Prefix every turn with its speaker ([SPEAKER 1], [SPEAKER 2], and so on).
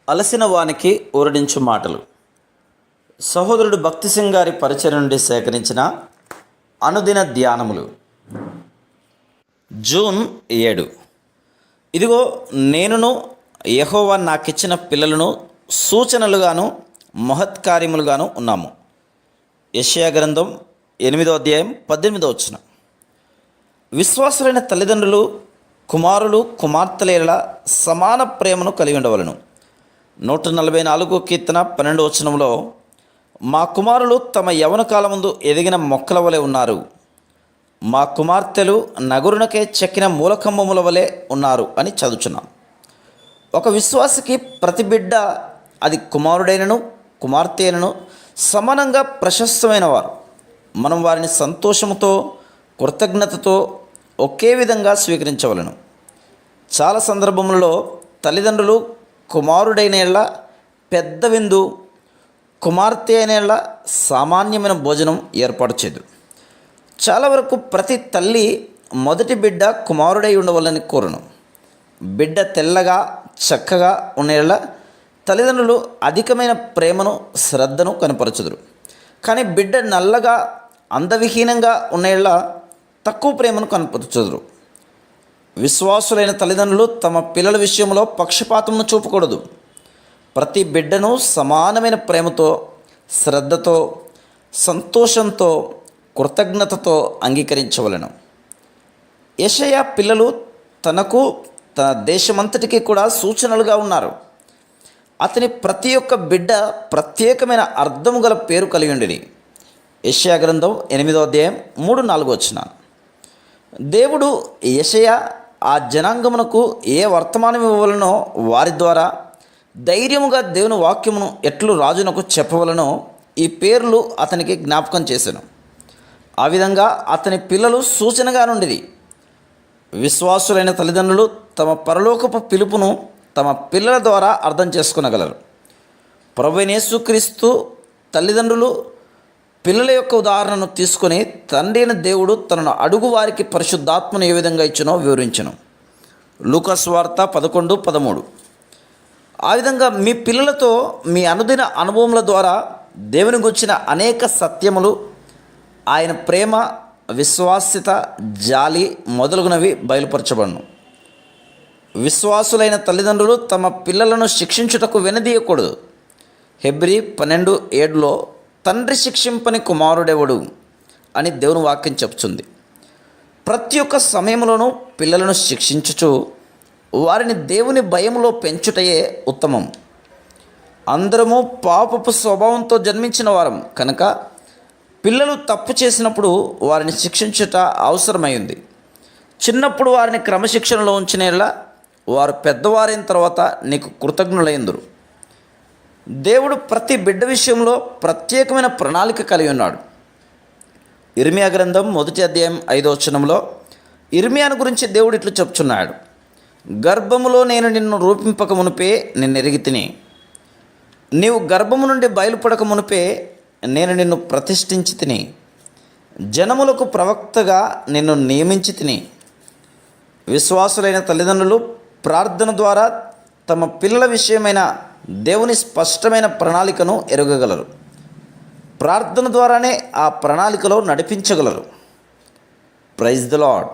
[SPEAKER 1] అలసిన వానికి ఊరడించు మాటలు. సహోదరుడు భక్తి సింగ్ గారి పరిచయం నుండి సేకరించిన అనుదిన ధ్యానములు. జూన్ 7. ఇదిగో నేనును యెహోవా నాకిచ్చిన పిల్లలను సూచనలుగాను మహత్కార్యములుగాను ఉన్నాము. యెషయా గ్రంథం 8వ అధ్యాయం 18వ వచనం. విశ్వాసులైన తల్లిదండ్రులు కుమారులు కుమార్తెల సమాన ప్రేమను కలిగి ఉండవలను. 144 కీర్తన 12వ వచనంలో, మా కుమారులు తమ యవ్వన కాలముందు ఎదిగిన మొక్కల వలె ఉన్నారు, మా కుమార్తెలు నగురునకే చెక్కిన మూలకంబముల వలె ఉన్నారు అని చదువుచున్నాం. ఒక విశ్వాసికి ప్రతి బిడ్డ, అది కుమారుడైనను కుమార్తె అయినను, సమానంగా ప్రశస్తమైన వారు. మనం వారిని సంతోషముతో కృతజ్ఞతతో ఒకే విధంగా స్వీకరించవలను. చాలా సందర్భములలో తల్లిదండ్రులు కుమారుడైన యెడల పెద్ద విందు, కుమార్తె అయిన యెడల సామాన్యమైన భోజనం ఏర్పాటు చేయదు. చాలా వరకు ప్రతి తల్లి మొదటి బిడ్డ కుమారుడై ఉండవాలని కోరును. బిడ్డ తెల్లగా చక్కగా ఉన్న యెడల తల్లిదండ్రులు అధికమైన ప్రేమను శ్రద్ధను కనపరచుదురు. కానీ బిడ్డ నల్లగా అందవిహీనంగా ఉన్న యెడల తక్కువ ప్రేమను కనపరచుదురు. విశ్వాసులైన తల్లిదండ్రులు తమ పిల్లల విషయంలో పక్షపాతమును చూపకూడదు. ప్రతి బిడ్డను సమానమైన ప్రేమతో, శ్రద్ధతో, సంతోషంతో, కృతజ్ఞతతో అంగీకరించవలెను. యెషయా పిల్లలు తనకు తన దేశమంతటికి కూడా సూచనలుగా ఉన్నారు. అతని ప్రతి ఒక్క బిడ్డ ప్రత్యేకమైన అర్థము గల పేరు కలిగి ఉండిరి. యెషయా గ్రంథం 8వ అధ్యాయం 3-4 వచనాలు. దేవుడు యెషయా ఆ జనాంగమునకు ఏ వర్తమానం ఇవ్వవలనో వారి ద్వారా ధైర్యముగా దేవుని వాక్యమును ఎట్లు రాజునకు చెప్పవలనో ఈ పేర్లు అతనికి జ్ఞాపకం చేశాను. ఆ విధంగా అతని పిల్లలు సూచనగా నుండిరి. విశ్వాసులైన తల్లిదండ్రులు తమ పరలోకపు పిలుపును తమ పిల్లల ద్వారా అర్థం చేసుకొనగలరు. ప్రభువైన యేసుక్రీస్తు తల్లిదండ్రులు పిల్లల యొక్క ఉదాహరణను తీసుకొని తండ్రి అయిన దేవుడు తనను అడుగు వారికి పరిశుద్ధాత్మను ఏ విధంగా ఇచ్చినో వివరించను. లూకా సువార్త 11:13. ఆ విధంగా మీ పిల్లలతో మీ అనుదిన అనుభవముల ద్వారా దేవుని గురించిన అనేక సత్యములు, ఆయన ప్రేమ, విశ్వాస్యత, జాలి మొదలగునవి బయలుపరచబడును. విశ్వాసులైన తల్లిదండ్రులు తమ పిల్లలను శిక్షించుటకు వెనదీయకూడదు. హెబ్రీ 12:7లో తండ్రి శిక్షింపని కుమారుడెవడు అని దేవుని వాక్యం చెప్తుంది. ప్రతి ఒక్క సమయంలోనూ పిల్లలను శిక్షించుచు వారిని దేవుని భయములో పెంచుటయే ఉత్తమం. అందరము పాపపు స్వభావంతో జన్మించిన వారం కనుక పిల్లలు తప్పు చేసినప్పుడు వారిని శిక్షించుట అవసరమైంది. చిన్నప్పుడు వారిని క్రమశిక్షణలో ఉంచిన యెడల వారు పెద్దవారైన తర్వాత నీకు కృతజ్ఞులైందురు. దేవుడు ప్రతి బిడ్డ విషయంలో ప్రత్యేకమైన ప్రణాళిక కలిగి ఉన్నాడు. ఇర్మియా గ్రంథం 1వ అధ్యాయం 5వ వచనంలో ఇర్మియాను గురించి దేవుడు ఇట్లు చెప్తున్నాడు: గర్భములో నేను నిన్ను రూపింపక మునుపే నిన్ను ఎరిగితిని, నీవు గర్భము నుండి బయలుపడక మునుపే నేను నిన్ను ప్రతిష్ఠించి తిని, జనములకు ప్రవక్తగా నిన్ను నియమించి తిని. విశ్వాసులైన తల్లిదండ్రులు ప్రార్థన ద్వారా తమ పిల్లల విషయమైన దేవుని స్పష్టమైన ప్రణాళికను ఎరగగలరు. ప్రార్థన ద్వారానే ఆ ప్రణాళికలో నడిపించగలరు. Praise the lord.